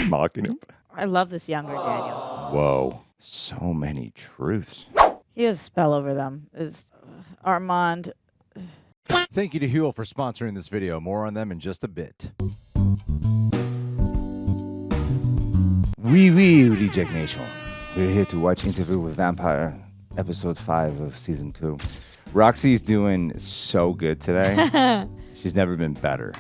Mocking him. I love this younger Daniel. Whoa. So many truths. He has a spell over them. Is Armand. Thank you to Huel for sponsoring this video. More on them in just a bit. Oui, Reject Nation. We're here to watch Interview with Vampire, episode 5 of season 2. Roxy's doing so good today. She's never been better.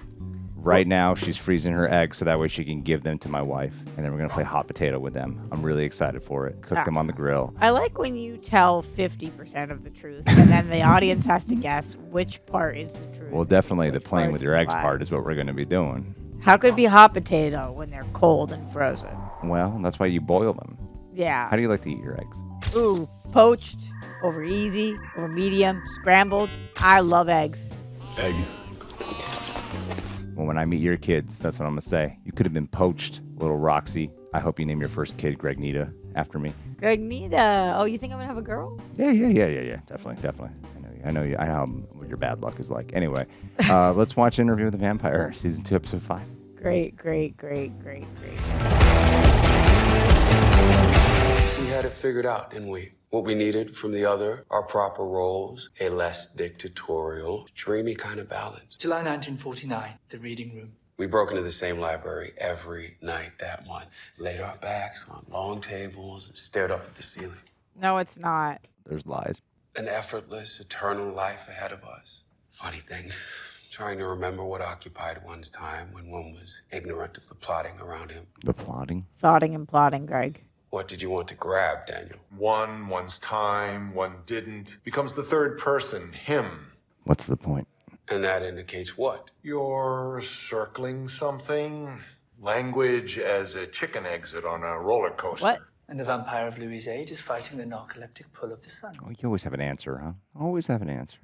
Right now, she's freezing her eggs so that way she can give them to my wife. And then we're going to play hot potato with them. I'm really excited for it. Cook them on the grill. I like when you tell 50% of the truth, and then the audience has to guess which part is the truth. Well, definitely the playing with your eggs lie. part is what we're going to be doing. How could it be hot potato when they're cold and frozen? Well, that's why you boil them. Yeah. How do you like to eat your eggs? Ooh, poached, over easy, over medium, scrambled. I love eggs. Egg. Well, when I meet your kids, that's what I'm going to say. You could have been poached, little Roxy. I hope you name your first kid Greg Nita after me. Greg Nita. Oh, you think I'm going to have a girl? Yeah. Definitely. I know what your bad luck is like. Anyway, let's watch Interview with the Vampire, season 2, episode 5. Great. We had it figured out, didn't we? What we needed from the other, our proper roles, a less dictatorial, dreamy kind of balance. July 1949, the reading room. We broke into the same library every night that month, laid our backs on long tables, and stared up at the ceiling. No, it's not. There's lies. An effortless, eternal life ahead of us. Funny thing, trying to remember what occupied one's time when one was ignorant of the plotting around him. The plotting? Thoughting and plotting, Greg. What did you want to grab, Daniel? One's time, one didn't. Becomes the third person, him. What's the point? And that indicates what? You're circling something. Language as a chicken exit on a roller coaster. What? And the vampire of Louis' age is fighting the narcoleptic pull of the sun. Oh, you always have an answer, huh? Always have an answer.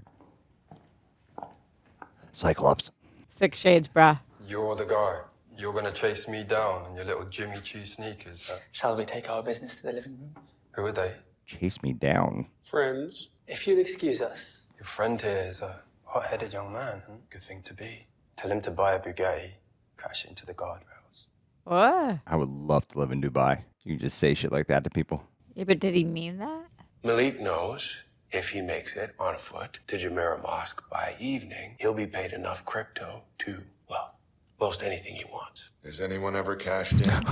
Cyclops. 6 shades, bruh. You're the guy. You're gonna chase me down in your little Jimmy Choo sneakers. Shall we take our business to the living room? Who are they? Chase me down. Friends. If you'll excuse us. Your friend here is a hot-headed young man. Good thing to be. Tell him to buy a Bugatti, crash it into the guardrails. What? I would love to live in Dubai. You just say shit like that to people. Yeah, but did he mean that? Malik knows if he makes it on foot to Jumeirah Mosque by evening, he'll be paid enough crypto to, well, most anything he wants. Has anyone ever cashed in?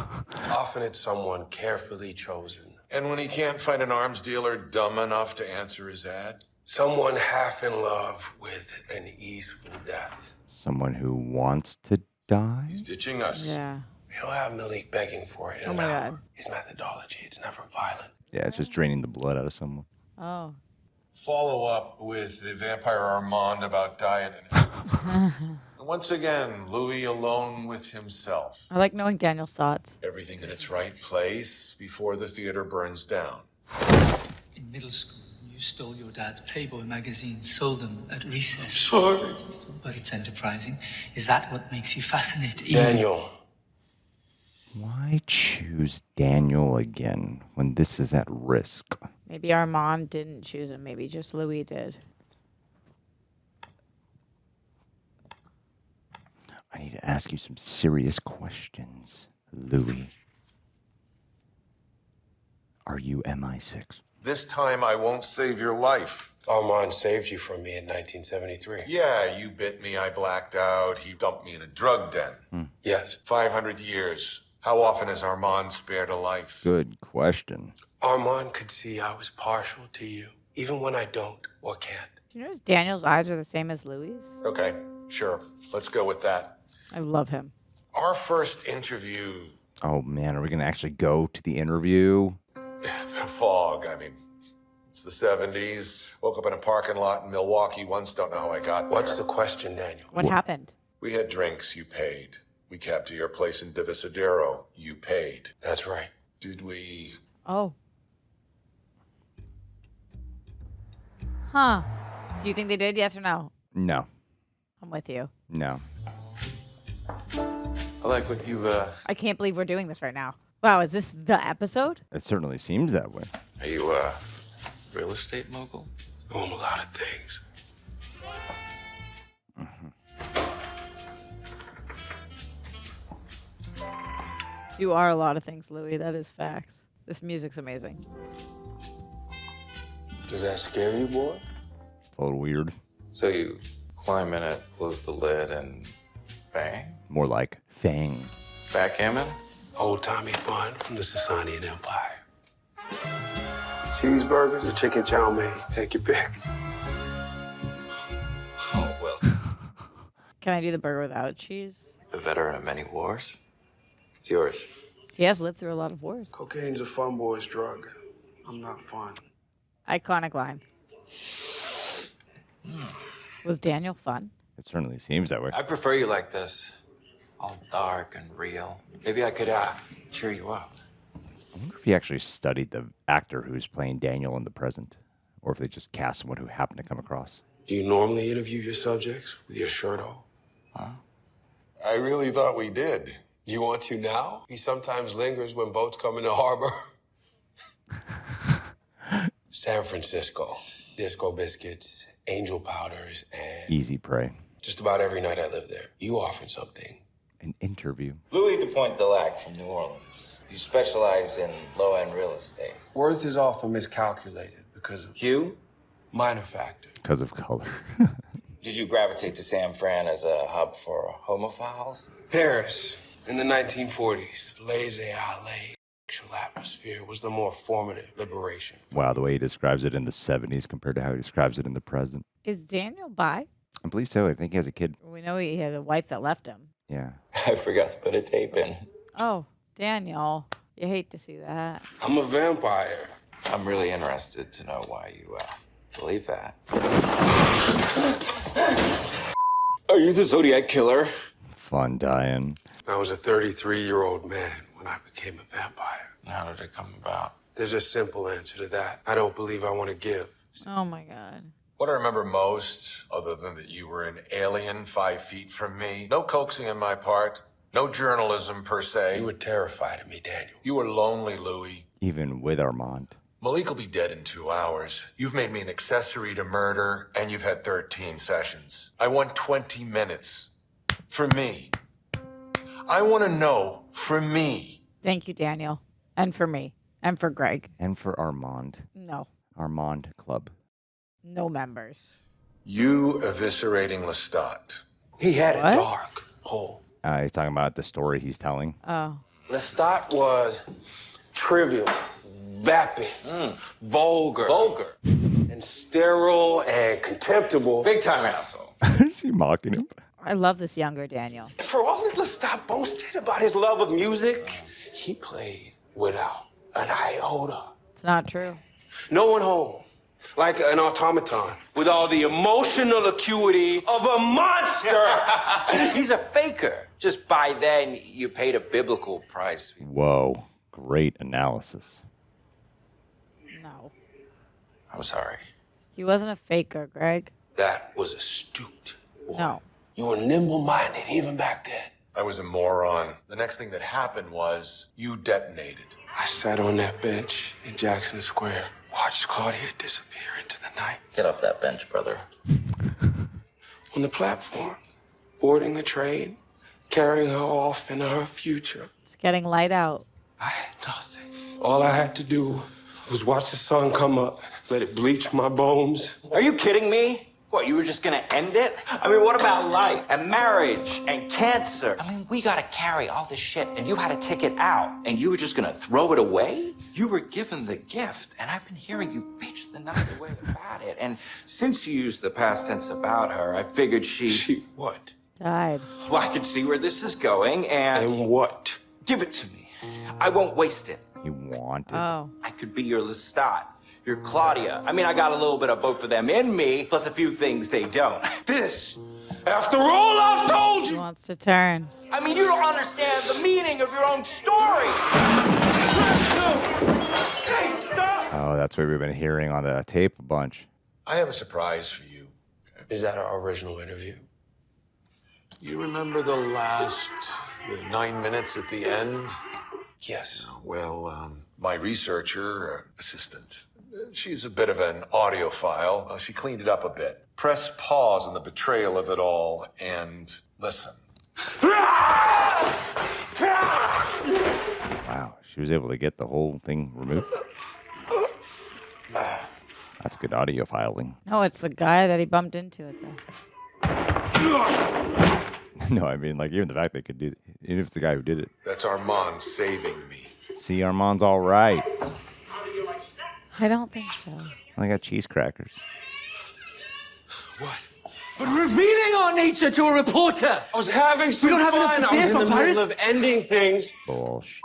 Often it's someone carefully chosen. And when he can't find an arms dealer dumb enough to answer his ad? Someone half in love with an easeful death. Someone who wants to die? He's ditching us. Yeah. He'll have Malik begging for it in Oh an my hour. God. His methodology, it's never violent. Yeah, it's just draining the blood out of someone. Oh. Follow up with the vampire Armand about diet. And once again, Louis alone with himself. I like knowing Daniel's thoughts. Everything in its right place before the theater burns down. In middle school, you stole your dad's Playboy magazine, sold them at recess. Sorry. But it's enterprising. Is that what makes you fascinated? Daniel. Why choose Daniel again when this is at risk? Maybe Armand didn't choose him. Maybe just Louis did. I need to ask you some serious questions, Louis. Are you MI6? This time I won't save your life. Armand saved you from me in 1973. Yeah, you bit me, I blacked out. He dumped me in a drug den. Yes. 500 years. How often has Armand spared a life? Good question. Armand could see I was partial to you, even when I don't or can't. Do you notice Daniel's eyes are the same as Louis'? Okay, sure. Let's go with that. I love him. Our first interview, Oh man, are we gonna actually go to the interview? it's a fog. I mean, it's the 70s. Woke up in a parking lot in Milwaukee once. Don't know how I got there. What's the question, Daniel? What happened? We had drinks, you paid. We cabbed to your place in Divisadero, you paid. That's right. Did we... Oh. Huh. Do you think they did? Yes or no? No. I'm with you. No. I like what you, I can't believe we're doing this right now. Wow, is this the episode? It certainly seems that way. Are you a real estate mogul? Own a lot of things. You are a lot of things, Louis. That is facts. This music's amazing. Does that scare you, boy? It's a little weird. So you climb in it, close the lid, and bang? More like Fang. Backgammon? Old-timey fun from the Sasanian Empire. Cheeseburgers or chicken chow mein? Take your pick. Oh, well. Can I do the burger without cheese? A veteran of many wars. It's yours. He has lived through a lot of wars. Cocaine's a fun boy's drug. I'm not fun. Iconic line. Was Daniel fun? It certainly seems that way. I prefer you like this. All dark and real. Maybe I could, cheer you up. I wonder if he actually studied the actor who's playing Daniel in the present, or if they just cast someone who happened to come across. Do you normally interview your subjects with your shirt off? Huh? I really thought we did. You want to now? He sometimes lingers when boats come into harbor. San Francisco. Disco biscuits, angel powders, and Easy prey. just about every night I lived there. You offered something. An interview. Louis de Pointe from New Orleans. You specialize in low-end real estate. Worth is often miscalculated because of Hugh, minor factor. Because of color. did you gravitate to San Fran as a hub for homophiles? Paris, in the 1940s, laissez-aller sexual atmosphere was the more formative liberation. Wow, the way he describes it in the 70s compared to how he describes it in the present. Is Daniel bi? I believe so. I think he has a kid. We know he has a wife that left him. Yeah. I forgot to put a tape in. Oh, Daniel. You hate to see that. I'm a vampire. I'm really interested to know why you, believe that. Are you the Zodiac Killer? Fun dying. I was a 33-year-old man when I became a vampire. And how did it come about? There's a simple answer to that. I don't believe I want to give. Oh, my God. What I remember most, other than that you were an alien 5 feet from me, no coaxing on my part, no journalism per se. You were terrified of me, Daniel. You were lonely, Louis. Even with Armand. Malik will be dead in 2 hours. You've made me an accessory to murder, and you've had 13 sessions. I want 20 minutes. For me. I want to know for me. Thank you, Daniel. And for me. And for Greg. And for Armand. No. Armand Club. No members. You eviscerating Lestat. He had What? a dark hole. He's talking about the story he's telling. Oh. Lestat was trivial, vapid, vulgar, and sterile and contemptible. Big time asshole. Is he mocking him? I love this younger Daniel. For all that Lestat boasted about his love of music, he played without an iota. It's not true. No one home, like an automaton, with all the emotional acuity of a monster. He's a faker. Just by then, you paid a biblical price. Whoa. Great analysis. No. I'm sorry. He wasn't a faker, Greg. That was astute. Boy. No. You were nimble-minded even back then. I was a moron. The next thing that happened was you detonated. I sat on that bench in Jackson Square, watched Claudia disappear into the night. Get off that bench, brother. On the platform, boarding the train, carrying her off into her future. It's getting light out. I had nothing. All I had to do was watch the sun come up, let it bleach my bones. Are you kidding me? What, you were just gonna end it? I mean, what about life and marriage and cancer? I mean, we gotta carry all this shit, and you had to take it out, and you were just gonna throw it away? You were given the gift, and I've been hearing you bitch the night away about it. And since you used the past tense about her, I figured She what? Died. Well, I could see where this is going, and And what? give it to me. I won't waste it. He wanted. Oh. I could be your Lestat, your Claudia. I mean, I got a little bit of both of them in me, plus a few things they don't. This, after all I've told He you. wants to turn. I mean, you don't understand the meaning of your own story. Hey, stop! Oh, that's what we've been hearing on the tape a bunch. I have a surprise for you. Is that our original interview? You remember the 9 minutes at the end? Yes. Well, my researcher, assistant, she's a bit of an audiophile. She cleaned it up a bit. Press pause on the betrayal of it all and listen. She was able to get the whole thing removed. That's good audio filing. No, it's the guy that he bumped into it though. No, I mean, like, even the fact they could do it, even if it's the guy who did it. That's Armand saving me. See, Armand's all right. I don't think so. I got cheese crackers. What? But revealing our nature to a reporter! I was having some don't have enough fun. to I was fear in the from Paris? middle of ending things. Bullshit.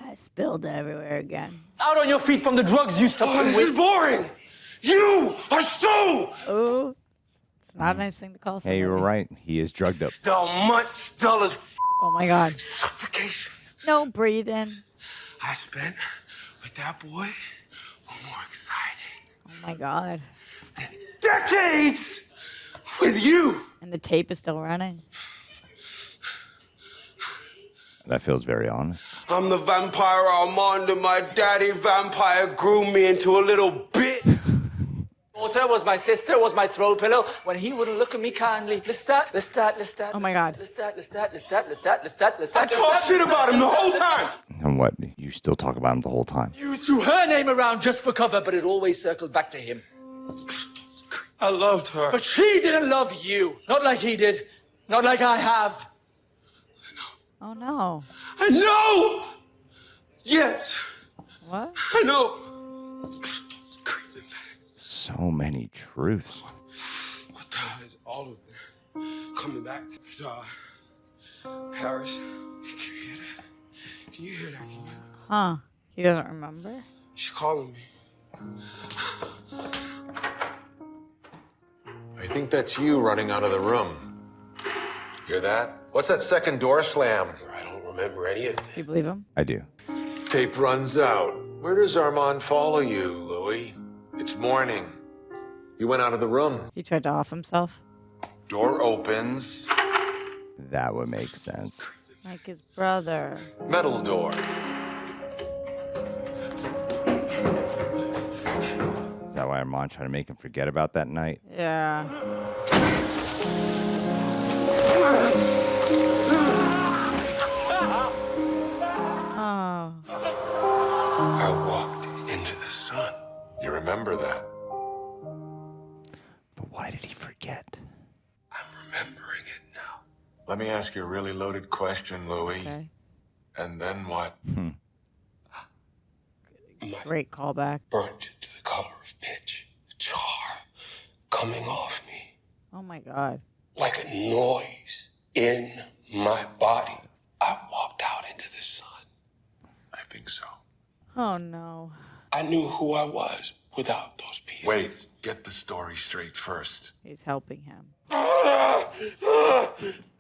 I spilled everywhere again. Out on your feet from the drugs you stuffed Oh, him this with. is boring. You are so... Oh, it's not a nice thing to call somebody. Hey, you were right. He is drugged up. Still much dull as Oh my God. suffocation. No breathing. I spent with that boy were more exciting Oh my God. than decades with you. And the tape is still running. That feels very honest. I'm the vampire Armand, and my daddy vampire groomed me into a little bit. Daughter was my sister, was my throw pillow when he wouldn't look at me kindly. Lestat. Oh my God. Lestat. I talked shit about him the whole time. And what? You still talk about him the whole time. You threw her name around just for cover, but it always circled back to him. I loved her. But she didn't love you. Not like he did. Not like I have. Oh no. I know. Yes, What? I know. So many truths. What the hell is all of them coming back? It's Paris. Can you hear that? Can you hear that? Huh. He doesn't remember? She's calling me. I think that's you running out of the room. Hear that? What's that second door slam? I don't remember any of Do you that. believe him? I do. Tape runs out. Where does Armand follow you, Louis? It's morning. You went out of the room. He tried to off himself. Door opens. That would make sense. Like his brother. Metal door. Is that why Armand tried to make him forget about that night? Yeah. Oh. I walked into the sun. You remember that? But why did he forget? I'm remembering it now. Let me ask you a really loaded question, Louis. Okay. And then what? My Great callback. burnt to the color of pitch. Tar coming off me Oh my God. like a noise in my body. I walked out into the sun. I think so. Oh no. I knew who I was without those pieces. Wait, get the story straight first. He's helping him.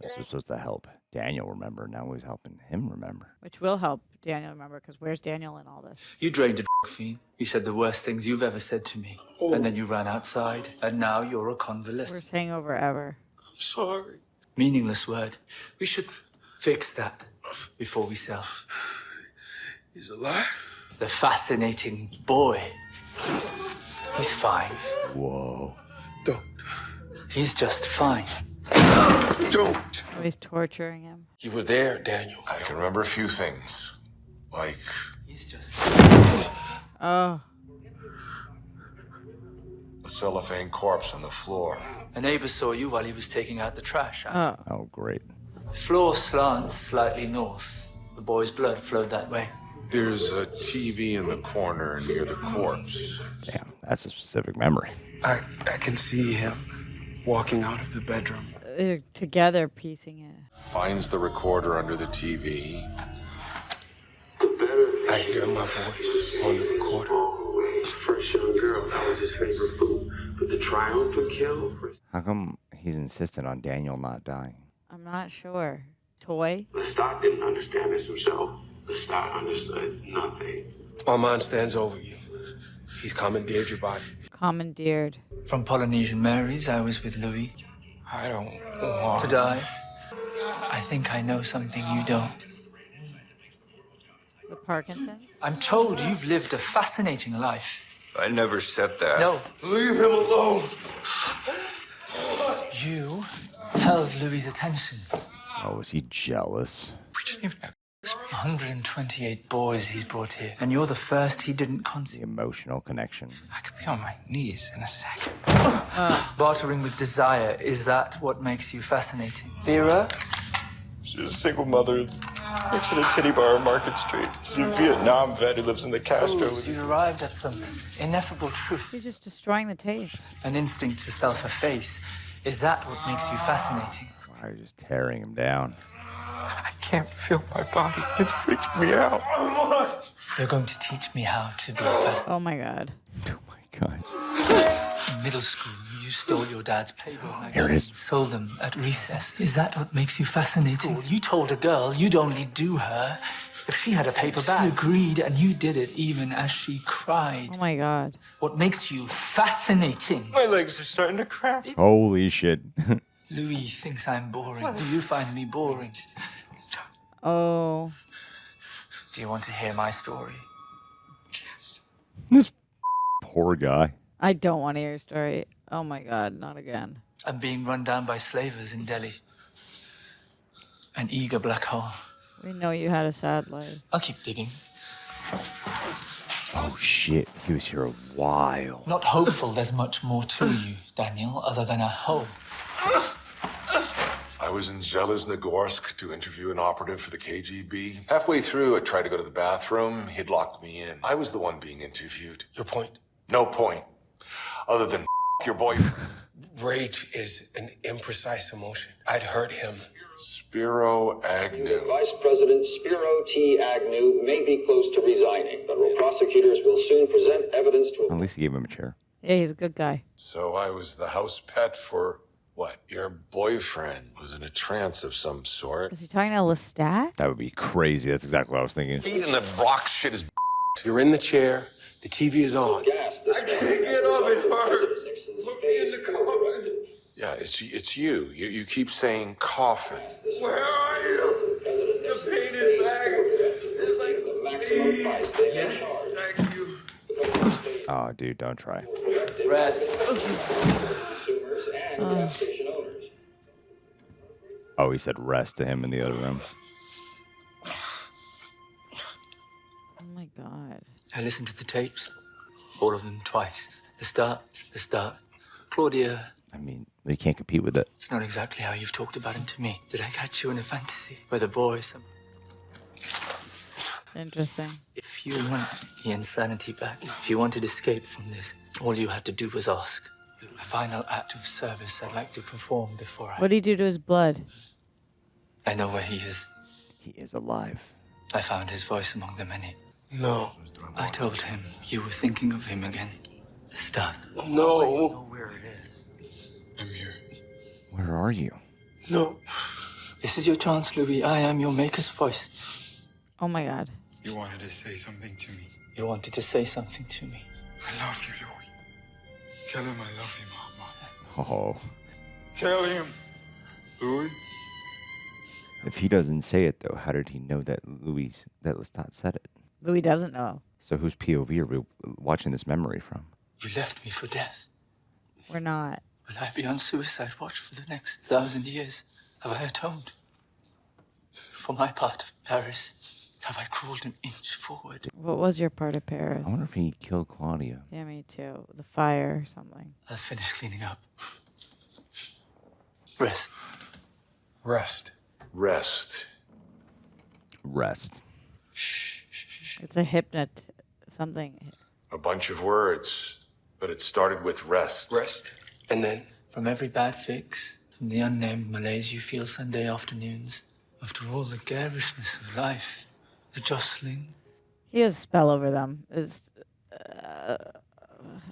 This was supposed to help Daniel remember. Now he's helping him remember. Which will help Daniel remember, because where's Daniel in all this? You drained a fiend. You said the worst things you've ever said to me. And then you ran outside. And now you're a convalescent. Worst hangover ever. I'm sorry. Meaningless word. We should fix that before we sell. He's alive? The fascinating boy. He's fine. Whoa. Don't. He's just fine. Don't. Oh, he's torturing him. You were there, Daniel. I can remember a few things. Like He's just... Oh. a cellophane corpse on the floor. A neighbor saw you while he was taking out the trash. Oh. Oh, great. Floor slants slightly north. The boy's blood flowed that way. There's a TV in the corner near the corpse. Damn, that's a specific memory. I can see him walking out of the bedroom. They're together piecing it. Finds the recorder under the TV. I hear my voice on the recorder. First young girl, that was his favorite food. But the triumphant kill for How come he's insistent on Daniel not dying? I'm not sure. Toy? Lestat didn't understand this himself. Lestat understood nothing. Armand stands over you. He's commandeered your body. Commandeered. From Polynesian Marys, I was with Louis. I don't want To die? I think I know something you don't. The Parkinson's? I'm told you've lived a fascinating life. I never said that. No, Leave him alone. you held Louis' attention. Oh, is he jealous? We didn't even have sex. 128 boys he's brought here, and you're the first he didn't The emotional connection. I could be on my knees in a second. Bartering with desire, is that what makes you fascinating? Vera? She's a single mother. Works at a titty bar on Market Street. She's a Vietnam vet who lives in the Castros. You arrived at some ineffable truth. He's just destroying the tape. An instinct to self-efface. Is that what makes you fascinating? Why are you just tearing him down? I can't feel my body. It's freaking me out. You're going to teach me how to be fascinating. Oh my god. Oh my gosh. In middle school, you stole your dad's Playboy Here it magazine, is. sold them at recess. Is that what makes you fascinating? You told a girl you'd only do her if she had a paper bag. She agreed, and you did it even as she cried. Oh my god. What makes you fascinating? My legs are starting to cramp. Holy shit. Louis thinks I'm boring. Do you find me boring? Oh. Do you want to hear my story? This poor guy. I don't want to hear your story. Oh my god, not again. I'm being run down by slavers in Delhi. An eager black hole. We know you had a sad life. I'll keep digging. Oh shit. He was here a while. Not hopeful there's much more to you, Daniel, other than a hole. I was in Zhelezhnegorsk to interview an operative for the KGB. Halfway through, I tried to go to the bathroom. He'd locked me in. I was the one being interviewed. Your point? No point. Other than your boyfriend. Rage is an imprecise emotion. I'd hurt him. Spiro Agnew. Vice President Spiro T. Agnew may be close to resigning. Federal prosecutors will soon present evidence to... At least he gave him a chair. Yeah, he's a good guy. So I was the house pet for what? Your boyfriend was in a trance of some sort. Is he talking to Lestat? That would be crazy. That's exactly what I was thinking. Feeding the rock shit is. You're in the chair. The TV is on. I can't get up, it hurts. Put me in the coffin. Yeah, it's you. You keep saying coffin. Where are you? The painted bag is like yes, thank you. Oh, dude, don't try. Rest. Oh, he said rest to him in the other room. Oh my god. I listened to the tapes. All of them twice. The start. Claudia. I mean, you can't compete with it. It's not exactly how you've talked about him to me. Did I catch you in a fantasy? Where the boys... Interesting. If you want the insanity back, if you wanted escape from this, all you had to do was ask. A final act of service I'd like to perform before I... What did he do to his blood? I know where he is. He is alive. I found his voice among the many. No. I told him you were thinking of him again. Start. No. I'm here. Where are you? No. This is your chance, Louis. I am your maker's voice. Oh my god. You wanted to say something to me. You wanted to say something to me. I love you, Louis. Tell him I love him, Armand. Oh. Tell him, Louis. If he doesn't say it, though, how did he know that Lestat said it? Louis doesn't know. So whose POV are we watching this memory from? You left me for death. We're not. Will I be on suicide watch for the next 1,000 years? Have I atoned? For my part of Paris, have I crawled an inch forward? What was your part of Paris? I wonder if he killed Claudia. Yeah, me too. The fire or something. I'll finish cleaning up. Rest. Rest. Rest. Rest. It's a hypnot something. A bunch of words, but it started with rest. Rest. And then? From every bad fix, from the unnamed malaise you feel Sunday afternoons, after all the garishness of life, the jostling. He has a spell over them.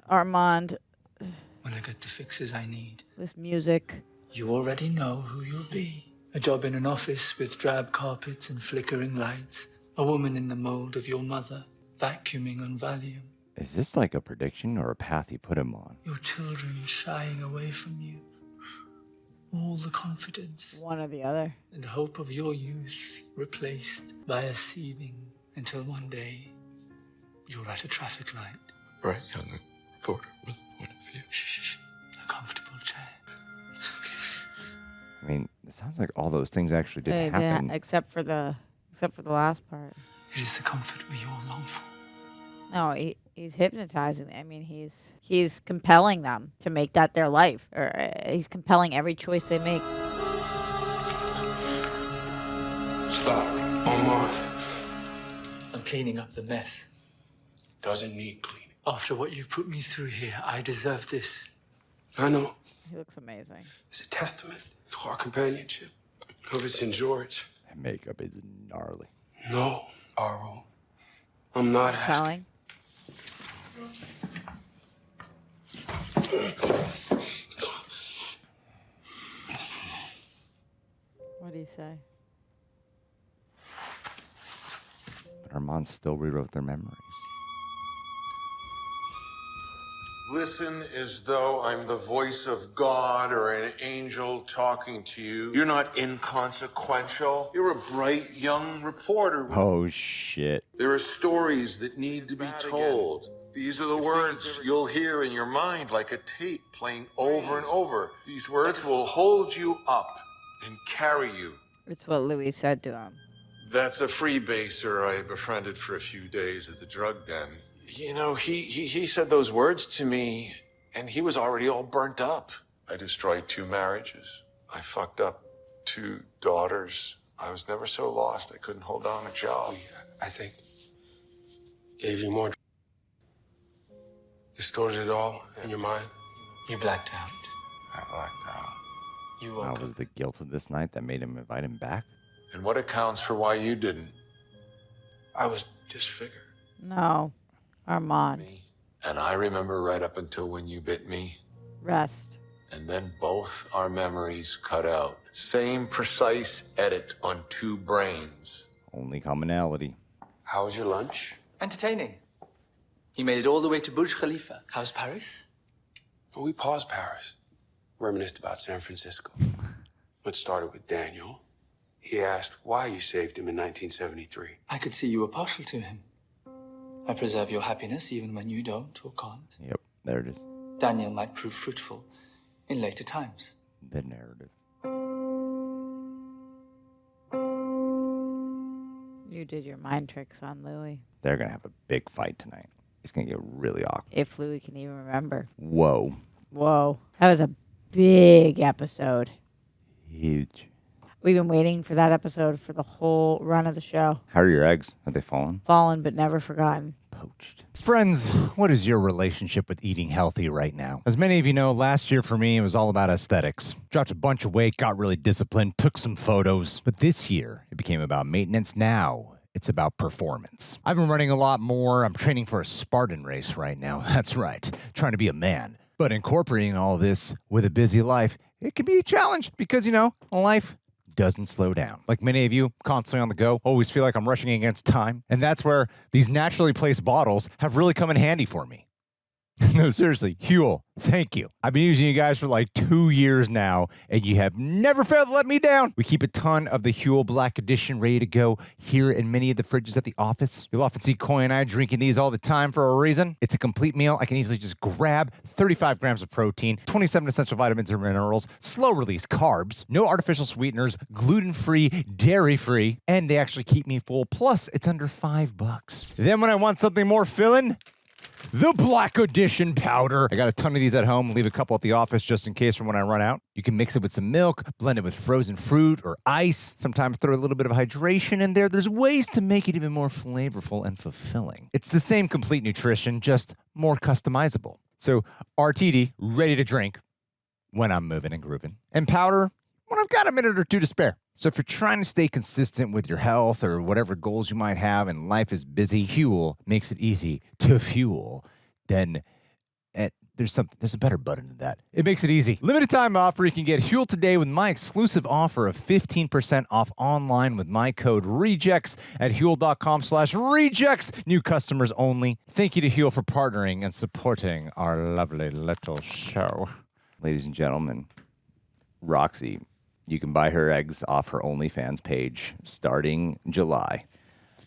Armand. When I get the fixes I need. This music. You already know who you'll be. A job in an office with drab carpets and flickering lights. A woman in the mold of your mother, vacuuming on Valium. Is this like a prediction or a path he put him on? Your children shying away from you. All the confidence. One or the other. And hope of your youth replaced by a seething until one day you're at a traffic light. Right, young reporter with a point of view. Shh. A comfortable chair. I mean, it sounds like all those things actually did happen. Yeah, except for the Except for the last part. It is the comfort we all long for. No, he's hypnotizing them. I mean, he's compelling them to make that their life. Or he's compelling every choice they make. Stop. Armand. I'm cleaning up the mess. Doesn't need cleaning. After what you've put me through here, I deserve this. I know. He looks amazing. It's a testament to our companionship. Of it's in George. That makeup is gnarly. No, Aro. I'm not asking. What do you say? But Armand still rewrote their memories. Listen as though I'm the voice of God or an angel talking to you. You're not inconsequential. You're a bright young reporter. Oh, shit. There are stories that need to be told. These are the words you'll hear in your mind like a tape playing over and over. These words will hold you up and carry you. It's what Louis said to him. That's a freebaser I befriended for a few days at the drug den. You know, he said those words to me, and he was already all burnt up. I destroyed 2 marriages. I fucked up 2 daughters. I was never so lost I couldn't hold down a job. I think gave you more. Distorted it all in your mind. You blacked out. I blacked out. You woke That was the guilt of this night that made him invite him back? And what accounts for why you didn't? I was disfigured. No. Armand. And I remember right up until when you bit me. Rest. And then both our memories cut out. Same precise edit on 2 brains. Only commonality. How was your lunch? Entertaining. He made it all the way to Burj Khalifa. How's Paris? Well, we paused Paris. Reminisced about San Francisco. It started with Daniel. He asked why you saved him in 1973. I could see you were partial to him. I preserve your happiness even when you don't or can't. Yep, there it is. Daniel might prove fruitful in later times. The narrative. You did your mind tricks on Louis. They're going to have a big fight tonight. It's going to get really awkward. If Louis can even remember. Whoa. Whoa. That was a big episode. Huge. We've been waiting for that episode for the whole run of the show. How are your eggs? Have they fallen? Fallen but never forgotten. Poached. Friends, what is your relationship with eating healthy right now? As many of you know, last year for me, it was all about aesthetics. Dropped a bunch of weight, got really disciplined, took some photos. But this year, it became about maintenance. Now, it's about performance. I've been running a lot more. I'm training for a Spartan race right now. That's right. Trying to be a man. But incorporating all this with a busy life, it can be a challenge because, you know, life doesn't slow down. Like many of you, constantly on the go, always feel like I'm rushing against time. And that's where these naturally placed bottles have really come in handy for me. No, seriously, Huel, thank you. I've been using you guys for like 2 years now, and you have never failed to let me down. We keep a ton of the Huel Black Edition ready to go here in many of the fridges at the office. You'll often see Coy and I drinking these all the time for a reason. It's a complete meal. I can easily just grab 35 grams of protein, 27 essential vitamins and minerals, slow-release carbs, no artificial sweeteners, gluten-free, dairy-free, and they actually keep me full. Plus, it's under $5. Then when I want something more filling, the Black Edition powder. I got a ton of these at home. Leave a couple at the office just in case for when I run out. You can mix it with some milk, blend it with frozen fruit or ice. Sometimes throw a little bit of hydration in there. There's ways to make it even more flavorful and fulfilling. It's the same complete nutrition, just more customizable. So RTD, ready to drink when I'm moving and grooving. And powder when I've got a minute or two to spare. So if you're trying to stay consistent with your health or whatever goals you might have and life is busy, Huel makes it easy to fuel. Then there's a better button than that. It makes it easy. Limited time offer. You can get Huel today with my exclusive offer of 15% off online with my code REJECTS at Huel.com/rejects. New customers only. Thank you to Huel for partnering and supporting our lovely little show. Ladies and gentlemen, Roxy. You can buy her eggs off her OnlyFans page starting July.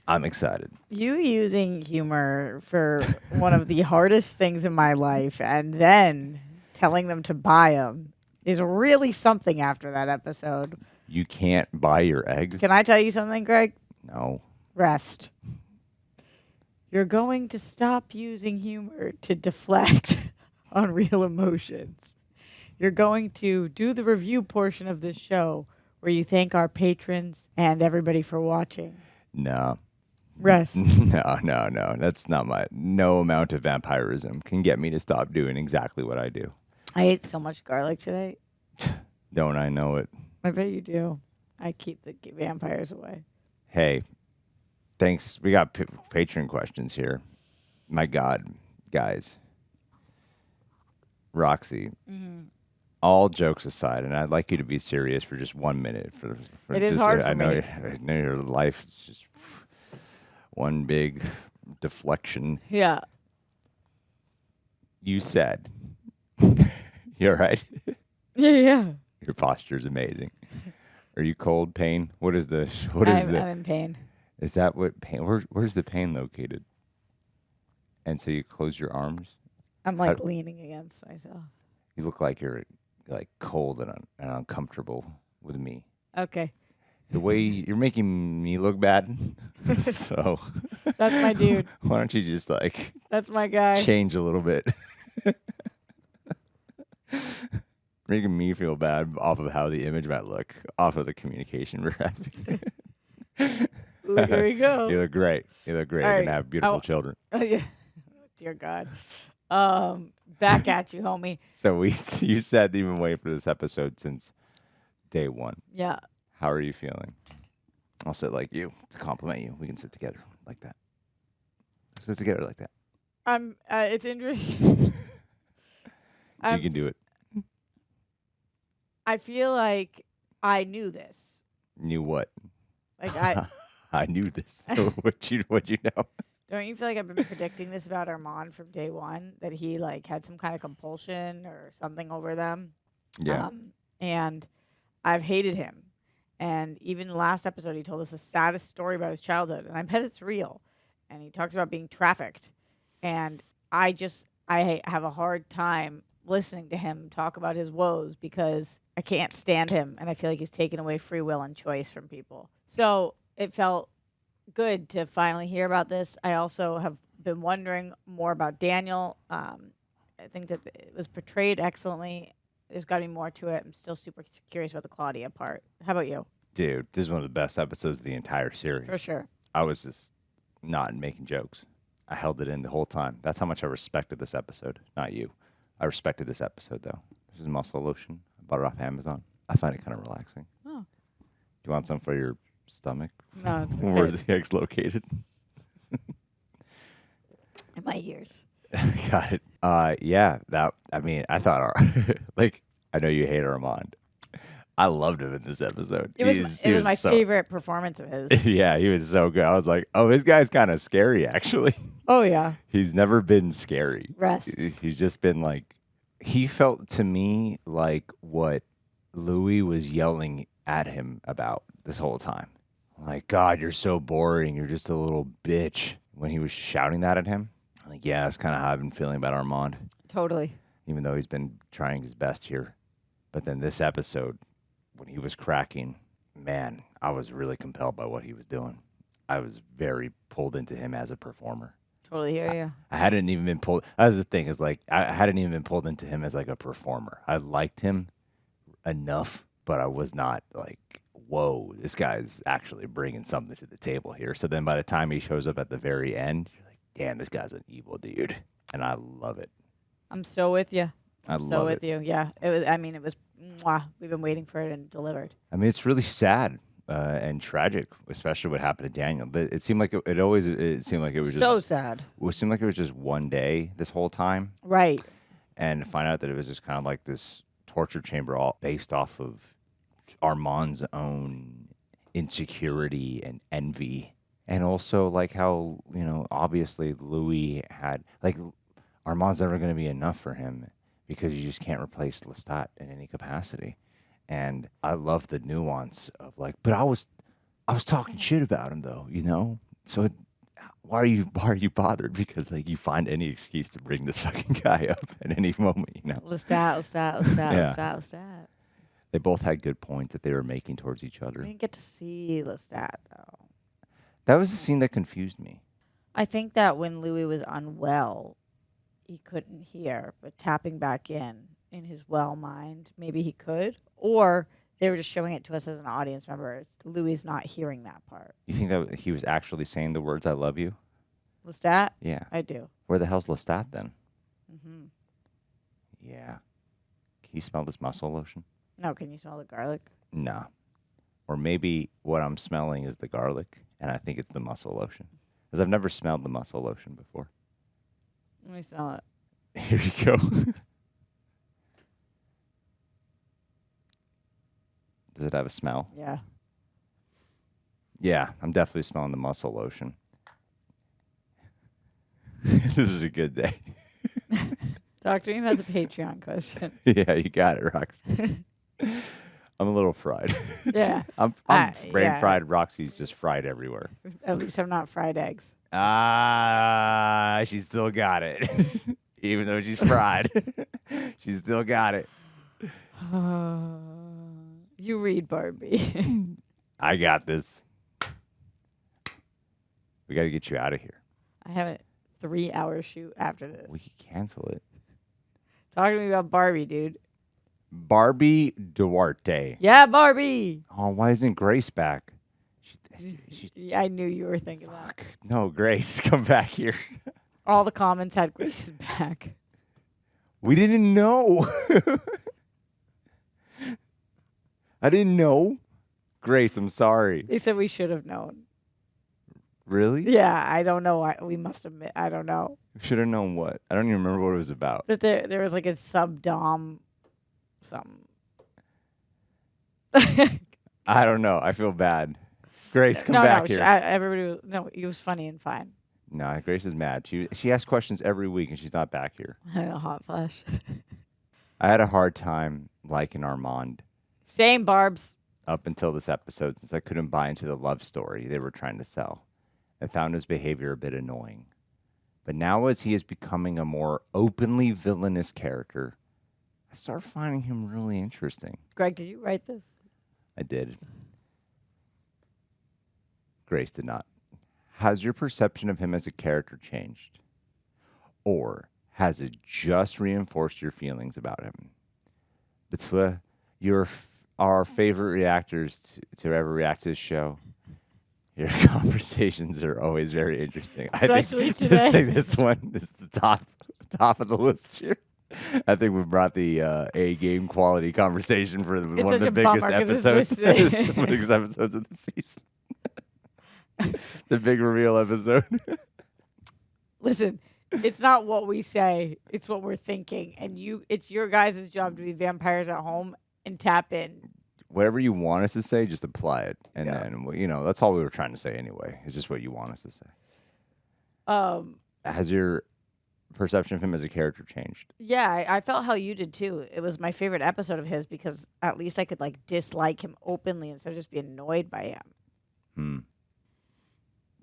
I'm excited. You using humor for one of the hardest things in my life and then telling them to buy them is really something after that episode. You can't buy your eggs? Can I tell you something, Greg? No. Rest. You're going to stop using humor to deflect on real emotions. You're going to do the review portion of this show where you thank our patrons and everybody for watching. No. Rest. No. That's not no amount of vampirism can get me to stop doing exactly what I do. I ate so much garlic today. Don't I know it? I bet you do. I keep the vampires away. Hey, thanks. We got patron questions here. My God, guys. Roxy, all jokes aside, and I'd like you to be serious for just 1 minute. For it is hard for me. I know your life is just one big deflection. Yeah. You said, you're right. Yeah. Your posture is amazing. Are you cold? Pain? What is the? I'm in pain. Is that what pain? Where's the pain located? And so you close your arms. I'm like leaning against myself. You look like you're like cold and uncomfortable with me. Okay. The way you're making me look bad. So that's my dude. Why don't you just like that's my guy. Change a little bit. Making me feel bad off of how the image might look, off of the communication we're having. Look, here we go. You look great. You look great. You're going to have beautiful children. Yeah. Dear God. Back at you, homie. So you said you've been waiting for this episode since day one. Yeah. How are you feeling? I'll sit like you to compliment you. We can sit together like that. Sit together like that. It's interesting. You can do it. I feel like I knew this. Knew what? Like I knew this. What you know? Don't you feel like I've been predicting this about Armand from day one, that he like had some kind of compulsion or something over them? Yeah. And I've hated him. And even the last episode, he told us the saddest story about his childhood, and I bet it's real. And he talks about being trafficked, and I have a hard time listening to him talk about his woes because I can't stand him, and I feel like he's taken away free will and choice from people. So it felt good to finally hear about this. I also have been wondering more about Daniel. I think that it was portrayed excellently. There's got to be more to it. I'm still super curious about the Claudia part. How about you? Dude, this is one of the best episodes of the entire series. For sure. I was just not making jokes. I held it in the whole time. That's how much I respected this episode. Not you. I respected this episode, though. This is muscle lotion. I bought it off Amazon. I find it kind of relaxing. Oh. Do you want some for your stomach? No, it's okay. Where's the eggs located? In my ears. Got it. Yeah. I thought, I know you hate Armand. I loved him in this episode. It was my favorite performance of his. Yeah, he was so good. I was like, oh, this guy's kind of scary, actually. Oh, yeah. He's never been scary. Rest. He's just been like, he felt to me like what Louis was yelling at him about this whole time. Like, God, you're so boring. You're just a little bitch. When he was shouting that at him. Like, yeah, that's kind of how I've been feeling about Armand. Totally. Even though he's been trying his best here. But then this episode, when he was cracking, man, I was really compelled by what he was doing. I was very pulled into him as a performer. Totally hear you. I hadn't even been pulled. That was the thing, is like, I hadn't even been pulled into him as like a performer. I liked him enough, but I was not like, whoa, this guy's actually bringing something to the table here. So then by the time he shows up at the very end, you're like, damn, this guy's an evil dude. And I love it. I'm so with you. I love so with it. you. Yeah. It was. I mean, it was. Mwah. We've been waiting for it and delivered. I mean, it's really sad and tragic, especially what happened to Daniel. It seemed like it seemed like it was so just, sad. It seemed like it was just one day this whole time. Right. And to find out that it was just kind of like this torture chamber, all based off of Armand's own insecurity and envy, and also like how, obviously Louis had like, Armand's never going to be enough for him because you just can't replace Lestat in any capacity. And I love the nuance of like, but I was talking shit about him though, So why are you bothered? Because like you find any excuse to bring this fucking guy up at any moment, Lestat. They both had good points that they were making towards each other. I didn't get to see Lestat though. That was the scene that confused me. I think that when Louis was unwell, he couldn't hear, but tapping back in his well mind, maybe he could. Or they were just showing it to us as an audience member. Louis not hearing that part. You think that he was actually saying the words "I love you"? Lestat? Yeah. I do. Where the hell's Lestat then? Mm-hmm. Yeah. Can you smell this muscle lotion? No, can you smell the garlic? No. Or maybe what I'm smelling is the garlic, and I think it's the muscle lotion. Because I've never smelled the muscle lotion before. Let me smell it. Here you go. Does it have a smell? Yeah. Yeah, I'm definitely smelling the muscle lotion. This is a good day. Talk to me about the Patreon question. Yeah, you got it, Roxy. I'm a little fried. Yeah. I'm brain fried. Roxy's just fried everywhere. At least I'm not fried eggs. She still got it. Even though she's fried. She still got it. You read, Barbie. I got this. We got to get you out of here. I have a 3-hour shoot after this. We can cancel it. Talk to me about Barbie, dude. Barbie Duarte. Yeah, Barbie. Oh, why isn't Grace back? I knew you were thinking that. No, Grace, come back here. All the comments had Grace's back. We didn't know. I didn't know. Grace, I'm sorry. They said we should have known. Really? Yeah, I don't know. We must admit, I don't know. Should have known what? I don't even remember what it was about. That there was like a sub-dom something. I don't know. I feel bad. Grace, come back here. It was funny and fine. No, Grace is mad. She asks questions every week and she's not back here. I had a hot flash. I had a hard time liking Armand. Same, Barbs. Up until this episode, since I couldn't buy into the love story they were trying to sell. I found his behavior a bit annoying. But now as he is becoming a more openly villainous character, I start finding him really interesting. Greg, did you write this? I did. Grace did not. Has your perception of him as a character changed? Or has it just reinforced your feelings about him? Between our favorite reactors to ever react to this show, your conversations are always very interesting. Especially I today. think this one is the top of the list here. I think we brought the A game quality conversation for one of the biggest episodes, biggest episodes of the season. The big reveal episode. Listen, it's not what we say; it's what we're thinking, and it's your guys' job to be vampires at home and tap in. Whatever you want us to say, just apply it, and then that's all we were trying to say anyway. It's just what you want us to say. Has your perception of him as a character changed? Yeah, I felt how you did too. It was my favorite episode of his because at least I could dislike him openly instead of just be annoyed by him.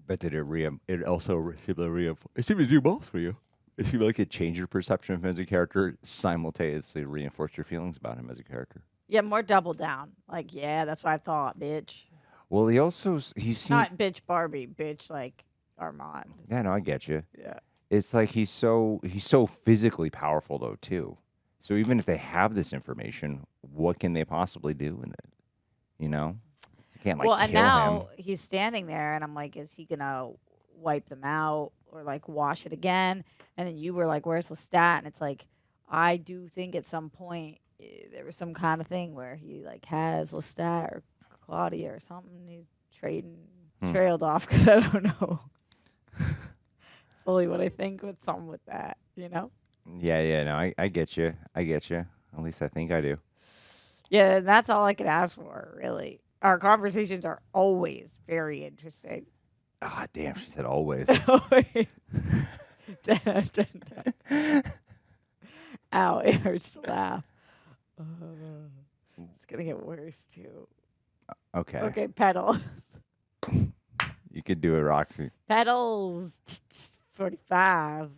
But did it also seemed to do both for you? It seemed like it changed your perception of him as a character, simultaneously reinforced your feelings about him as a character. Yeah, more double down. Yeah, that's what I thought, bitch. Well, he seemed Not bitch Barbie, bitch Armand. Yeah, no, I get you. Yeah. It's like he's so physically powerful though too. So even if they have this information, what can they possibly do with it? You can't kill and now him. he's standing there, and I'm like, is he gonna wipe them out or wash it again? And then you were like, where's Lestat? And it's like, I do think at some point there was some kind of thing where he has Lestat or Claudia or something. He's trailed off because I don't know fully what I think with something with that, Yeah, no, I get you. At least I think I do. Yeah, and that's all I could ask for, really. Our conversations are always very interesting. Ah, damn, she said always. Always. Ow, it hurts to laugh. It's going to get worse, too. Okay. Okay, pedals. You could do it, Roxy. Pedals. 45.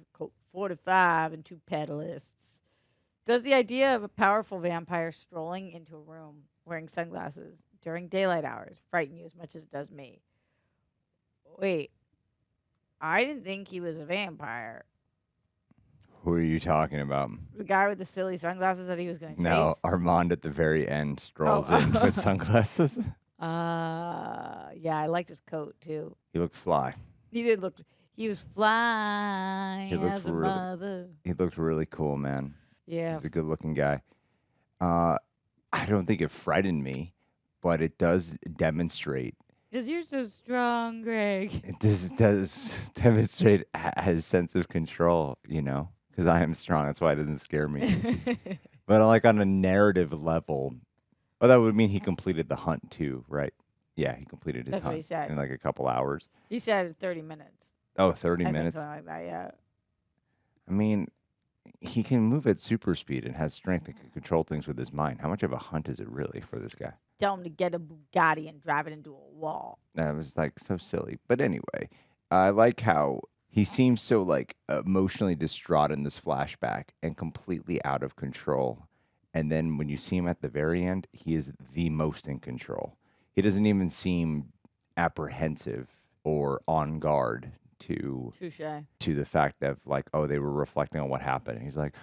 45 and 2 pedalists. Does the idea of a powerful vampire strolling into a room wearing sunglasses during daylight hours frighten you as much as it does me? Wait. I didn't think he was a vampire. Who are you talking about? The guy with the silly sunglasses that he was going to No, chase? Armand at the very end strolls in with sunglasses. Yeah, I liked his coat, too. He looked fly. He did look... He was flying He looked as a really- mother. He looked really cool, man. Yeah. He's a good-looking guy. I don't think it frightened me, but it does demonstrate. Because you're so strong, Greg. It does demonstrate his sense of control, because I am strong. That's why it doesn't scare me. But like on a narrative level, that would mean he completed the hunt too, right? Yeah, he completed his That's what hunt he said. in like a couple hours. He said 30 minutes. Oh, 30 I think minutes. something like that, yeah. I mean, he can move at super speed and has strength and can control things with his mind. How much of a hunt is it really for this guy? Tell him to get a Bugatti and drive it into a wall. That was like so silly. But anyway, I like how he seems so like emotionally distraught in this flashback and completely out of control. And then when you see him at the very end, he is the most in control. He doesn't even seem apprehensive or on guard to the fact that like, oh, they were reflecting on what happened. And he's like,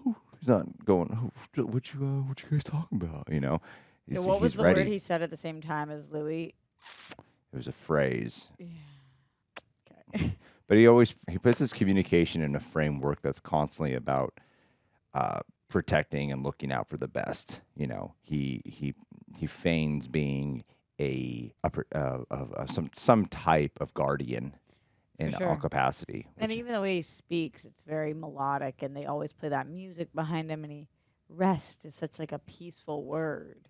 oh, he's not going, oh, what you guys talking about? Yeah, what was the ready. word he said at the same time as Louis? It was a phrase. Yeah. Okay. But he puts his communication in a framework that's constantly about protecting and looking out for the best. He feigns being some type of guardian in all capacity. And even the way he speaks, it's very melodic, and they always play that music behind him. And rest is such like a peaceful word.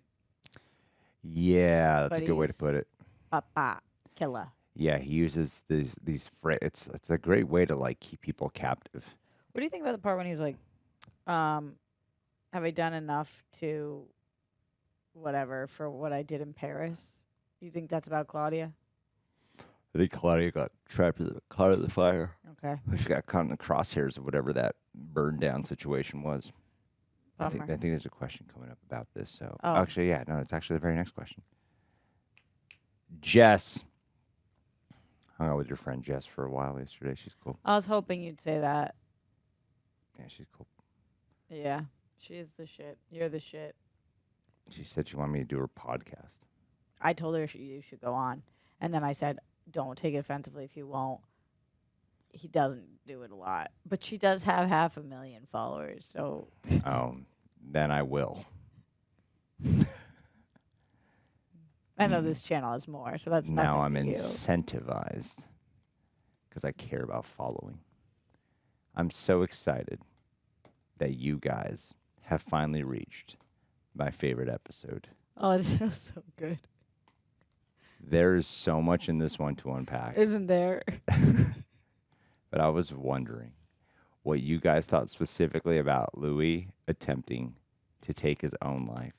Yeah, that's But a good way to put it. Papa killer. Yeah, he uses these it's a great way to like keep people captive. What do you think about the part when he's like, have I done enough to whatever for what I did in Paris? Do you think that's about Claudia? I think Claudia got trapped in the cloud of the fire. Okay. She got caught in the crosshairs of whatever that burned down situation was. I think there's a question coming up about this. So actually, yeah, no, it's actually the very next question. Jess hung out with your friend Jess for a while yesterday. She's cool. I was hoping you'd say that. Yeah, she's cool. Yeah, she is the shit. You're the shit. She said she wanted me to do her podcast. I told her you should go on. And then I said, don't take it offensively if you won't. He doesn't do it a lot. But she does have 500,000 followers, so... Then I will. I know this channel has more, so that's nothing now I'm to you. incentivized because I care about following. I'm so excited that you guys have finally reached my favorite episode. Oh, it feels so good. There is so much in this one to unpack. Isn't there? But I was wondering what you guys thought specifically about Louis attempting to take his own life.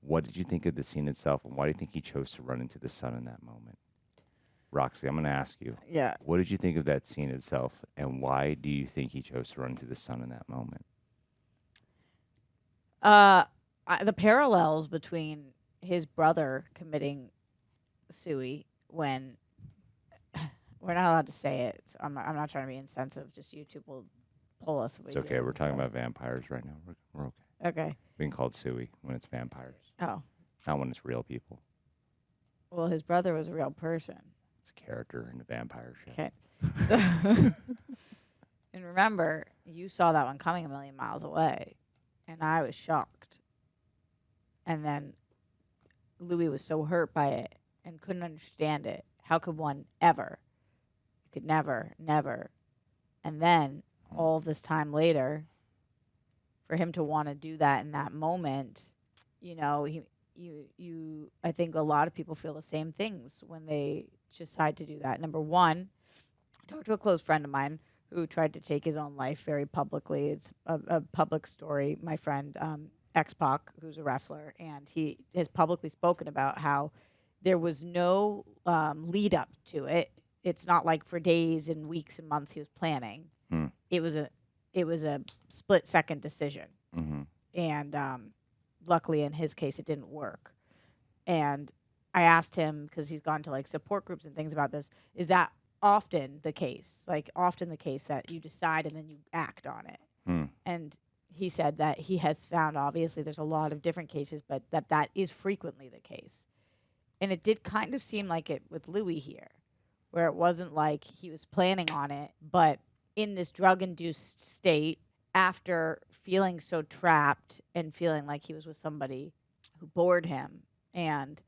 What did you think of the scene itself, and why do you think he chose to run into the sun in that moment? Roxy, I'm going to ask you. Yeah. What did you think of that scene itself, and why do you think he chose to run into the sun in that moment? The parallels between his brother committing Sui when we're not allowed to say it. So I'm not trying to be insensitive. Just YouTube will pull us. If we It's okay. do, We're talking about vampires right now. We're okay. Okay. Being called Sui when it's vampires. Oh. Not when it's real people. Well, his brother was a real person. It's a character in a vampire show. Okay. And remember, you saw that one coming a million miles away, and I was shocked. And then Louis was so hurt by it and couldn't understand it. How could one ever? You could never. And then all this time later, for him to want to do that in that moment, I think a lot of people feel the same things when they decide to do that. Number one, I talked to a close friend of mine who tried to take his own life very publicly. It's a public story. My friend, X-Pac, who's a wrestler, and he has publicly spoken about how there was no lead up to it. It's not like for days and weeks and months he was planning. It was a split-second decision. Mm-hmm. And luckily, in his case, it didn't work. And I asked him, because he's gone to like support groups and things about this, is that often the case? Like often the case that you decide and then you act on it. And he said that he has found, obviously there's a lot of different cases, but that is frequently the case. And it did kind of seem like it with Louis here, where it wasn't like he was planning on it, but in this drug-induced state, after feeling so trapped and feeling like he was with somebody who bored him, and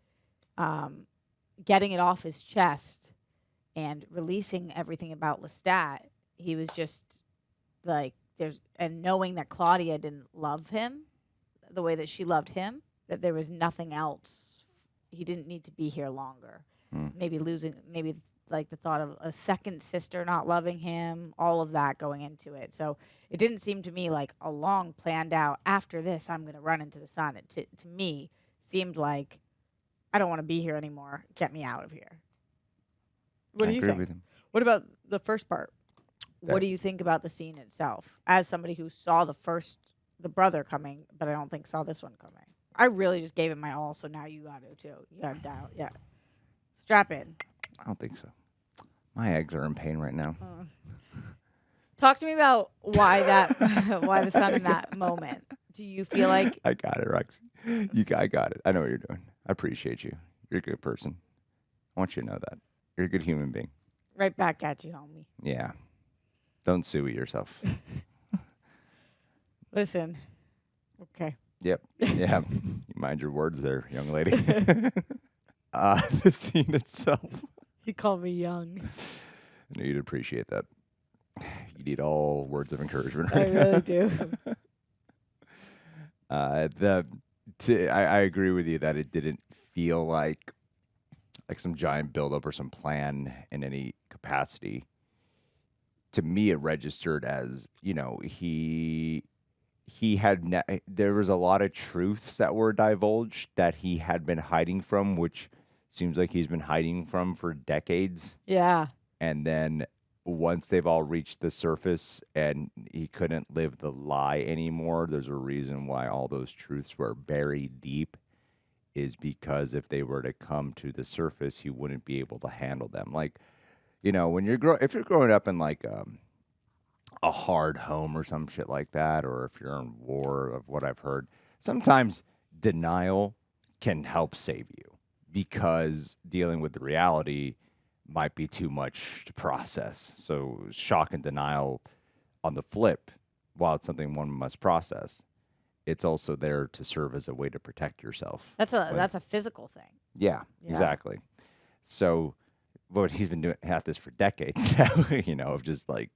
getting it off his chest and releasing everything about Lestat, he was just like, and knowing that Claudia didn't love him the way that she loved him, that there was nothing else. He didn't need to be here longer. Maybe like the thought of a second sister not loving him, all of that going into it. So it didn't seem to me like a long planned out, after this, I'm going to run into the sun. It to me seemed like, I don't want to be here anymore. Get me out of here. What do you think? What about the first part? What do you think about the scene itself? As somebody who saw the brother coming, but I don't think saw this one coming. I really just gave it my all, so now you got to too. You got to dial. Yeah. Strap in. I don't think so. My eggs are in pain right now. Talk to me about why why the son in that moment. Do you feel like... I got it, Roxy. I got it. I know what you're doing. I appreciate you. You're a good person. I want you to know that. You're a good human being. Right back at you, homie. Yeah. Don't sue yourself. Listen. Okay. Yep. Yeah. You mind your words there, young lady. The scene itself. He called me young. I knew you'd appreciate that. You need all words of encouragement I right now. really do. I agree with you that it didn't feel like some giant buildup or some plan in any capacity. To me, it registered as, he had there was a lot of truths that were divulged that he had been hiding from, which seems like he's been hiding from for decades. Yeah. And then once they've all reached the surface and he couldn't live the lie anymore, there's a reason why all those truths were buried deep, is because if they were to come to the surface, he wouldn't be able to handle them. Like, when if you're growing up in like a hard home or some shit like that, or if you're in war, of what I've heard, sometimes denial can help save you, because dealing with the reality might be too much to process. So shock and denial on the flip, while it's something one must process, it's also there to serve as a way to protect yourself. That's a physical thing. Yeah, exactly. So, but he's been doing this for decades now, of just like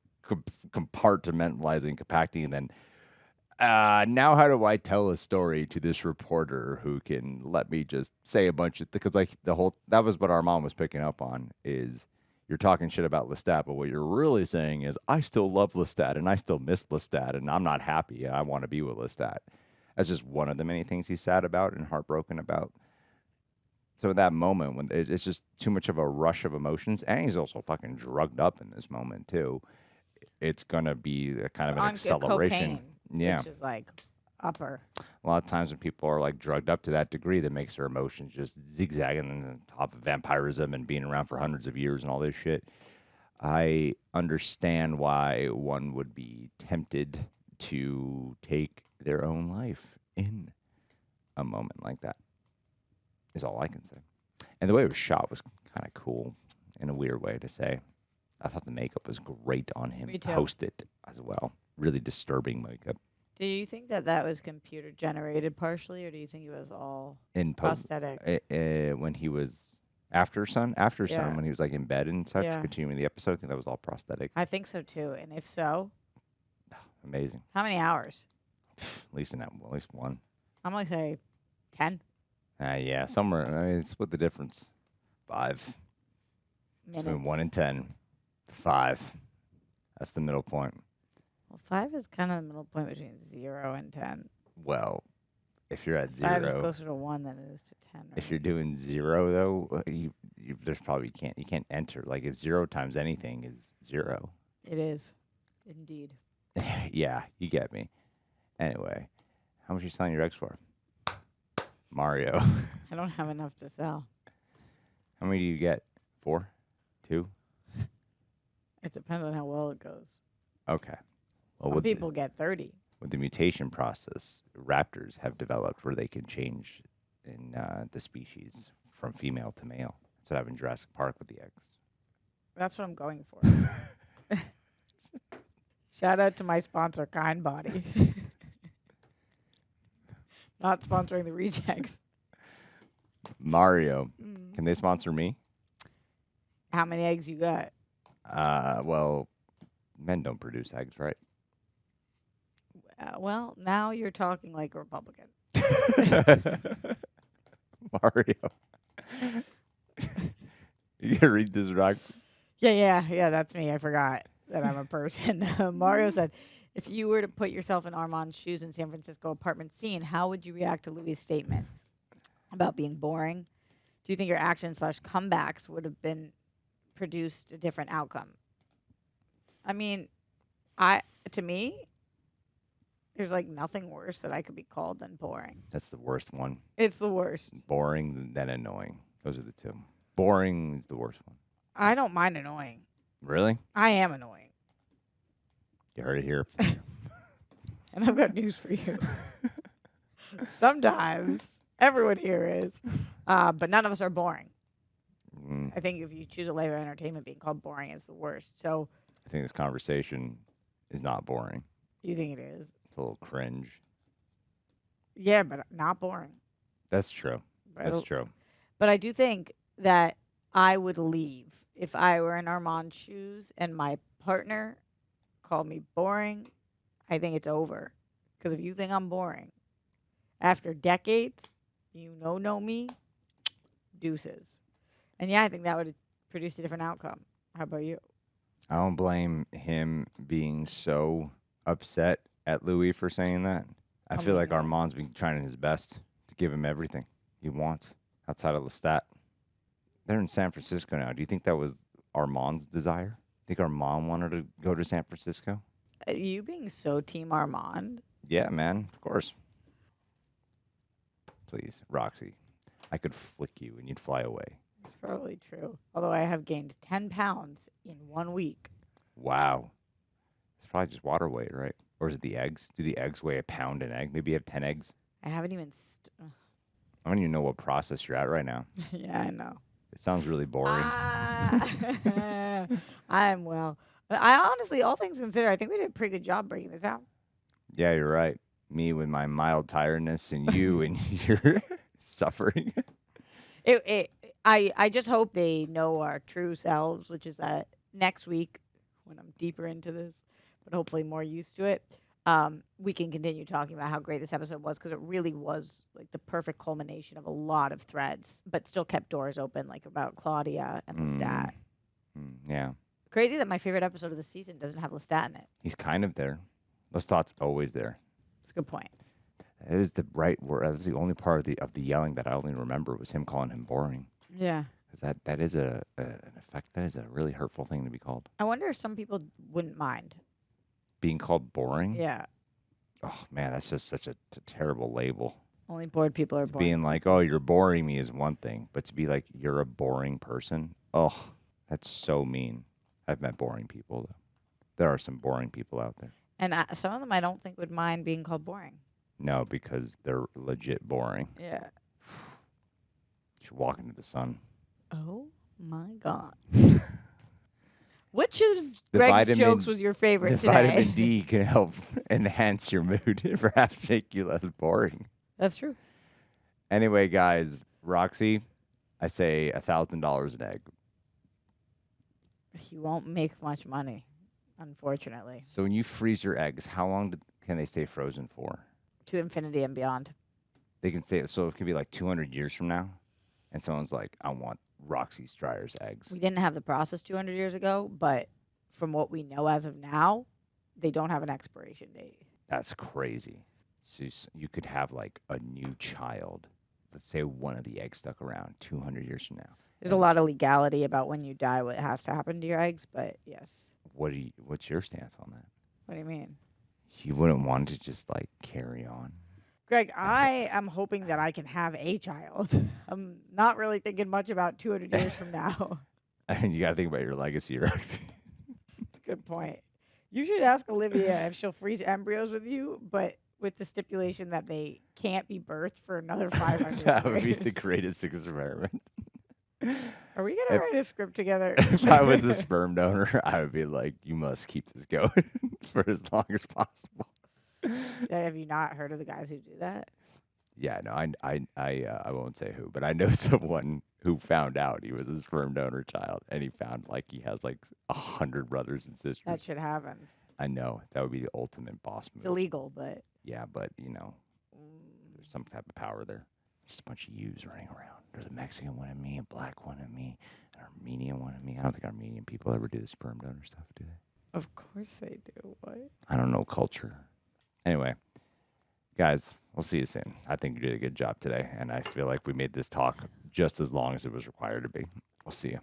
compartmentalizing, compacting, and then now how do I tell a story to this reporter who can let me just say a bunch of, because like that was what Armand was picking up on, is you're talking shit about Lestat, but what you're really saying is, I still love Lestat and I still miss Lestat and I'm not happy and I want to be with Lestat. That's just one of the many things he's sad about and heartbroken about. So in that moment, when it's just too much of a rush of emotions, and he's also fucking drugged up in this moment too, it's going to be a kind of an acceleration. Cocaine, yeah. Which is like upper. A lot of times when people are like drugged up to that degree, that makes their emotions just zigzagging on top of vampirism and being around for hundreds of years and all this shit. I understand why one would be tempted to take their own life in a moment like that, is all I can say. And the way it was shot was kind of cool in a weird way to say. I thought the makeup was great on him. Me too. Post-it as well. Really disturbing makeup. Do you think that was computer generated partially, or do you think it was all In prosthetic? When he was after Sun, when he was like in bed and such, continuing the episode, I think that was all prosthetic. I think so too. And if so, amazing. How many hours? At least one. I'm gonna say 10. Yeah, somewhere. I mean, split the difference. 5 minutes. Between 1 and 10. 5. That's the middle point. Well, 5 is kind of the middle point between 0 and 10. Well, if you're at 0, 5 is closer to 1 than it is to 10. Right? If you're doing 0 though, there's probably you can't enter. Like if 0 times anything is 0. It is, indeed. Yeah, you get me. Anyway, how much are you selling your eggs for? Mario. I don't have enough to sell. How many do you get? 4? 2? It depends on how well it goes. Okay. Well, Some people get 30. With the mutation process, raptors have developed where they can change in the species from female to male. That's what happened in Jurassic Park with the eggs. That's what I'm going for. Shout out to my sponsor, Kind Body. Not sponsoring the rejects. Mario, can they sponsor me? How many eggs you got? Well, men don't produce eggs, right? Well, now you're talking like a Republican. Mario. You gonna read this, Rox? Yeah, that's me. I forgot that I'm a person. Mario said, if you were to put yourself in Armand's shoes in San Francisco apartment scene, how would you react to Louis' statement about being boring? Do you think your actions / comebacks would have been produced a different outcome? I mean, to me, there's like nothing worse that I could be called than boring. That's the worst one. It's the worst. Boring, then annoying. Those are the two. Boring is the worst one. I don't mind annoying. Really? I am annoying. You heard it here. And I've got news for you. Sometimes everyone here is, but none of us are boring. I think if you choose a life of entertainment, being called boring is the worst. So I think this conversation is not boring. You think it is? It's a little cringe. Yeah, but not boring. That's true. That's true. But I do think that I would leave if I were in Armand's shoes and my partner called me boring. I think it's over. Because if you think I'm boring, after decades, you know me, deuces. And yeah, I think that would have produced a different outcome. How about you? I don't blame him being so upset at Louis for saying that. I feel like Armand's been trying his best to give him everything he wants outside of Lestat. They're in San Francisco now. Do you think that was Armand's desire? Think Armand wanted to go to San Francisco? You being so Team Armand? Yeah, man. Of course. Please, Roxy. I could flick you and you'd fly away. It's probably true. Although I have gained 10 pounds in 1 week. Wow. It's probably just water weight, right? Or is it the eggs? Do the eggs weigh a pound an egg? Maybe you have 10 eggs? I haven't even... I don't even know what process you're at right now. Yeah, I know. It sounds really boring. I'm well. But I honestly, all things considered, I think we did a pretty good job breaking this down. Yeah, you're right. Me with my mild tiredness and you and your suffering. I just hope they know our true selves, which is that next week, when I'm deeper into this, but hopefully more used to it, we can continue talking about how great this episode was, because it really was like the perfect culmination of a lot of threads, but still kept doors open, like about Claudia and Lestat. Yeah. Crazy that my favorite episode of the season doesn't have Lestat in it. He's kind of there. Lestat's always there. That's a good point. That is the right word. That's the only part of the yelling that I only remember was him calling him boring. Yeah. Because that is an effect. That is a really hurtful thing to be called. I wonder if some people wouldn't mind. Being called boring? Yeah. Oh, man, that's just such a terrible label. Only bored people are boring. Being like, oh, you're boring me is one thing. But to be like, you're a boring person? Oh, that's so mean. I've met boring people, though. There are some boring people out there. And some of them I don't think would mind being called boring. No, because they're legit boring. Yeah. You should walk into the sun. Oh, my God. Which of Greg's jokes was your favorite the today? Vitamin D can help enhance your mood and perhaps make you less boring. That's true. Anyway, guys, Roxy, I say $1,000 an egg. You won't make much money, unfortunately. So when you freeze your eggs, how long can they stay frozen for? To infinity and beyond. They can stay, so it could be like 200 years from now, and someone's like, I want Roxy Striar's eggs. We didn't have the process 200 years ago, but from what we know as of now, they don't have an expiration date. That's crazy. So you could have like a new child. Let's say one of the eggs stuck around 200 years from now. There's a lot of legality about when you die, what has to happen to your eggs, but yes. What's your stance on that? What do you mean? You wouldn't want to just like carry on? Greg, I am hoping that I can have a child. I'm not really thinking much about 200 years from now. I mean, you got to think about your legacy, Roxy. That's a good point. You should ask Olivia if she'll freeze embryos with you, but with the stipulation that they can't be birthed for another 500 That would be years. the greatest experiment. Are we going to write a script together? If I was a sperm donor, I would be like, you must keep this going for as long as possible. Have you not heard of the guys who do that? Yeah, no, I won't say who, but I know someone who found out he was a sperm donor child, and he found like he has like 100 brothers and sisters. That shit happens. I know that would be the ultimate boss move. It's illegal, but Yeah, but you know, there's some type of power there. Just a bunch of yous running around. There's a Mexican one in me, a black one in me, an Armenian one in me. I don't think Armenian people ever do the sperm donor stuff, do they? of course they do. What? I don't know culture. Anyway, guys, we'll see you soon. I think you did a good job today, and I feel like we made this talk just as long as it was required to be. We'll see you.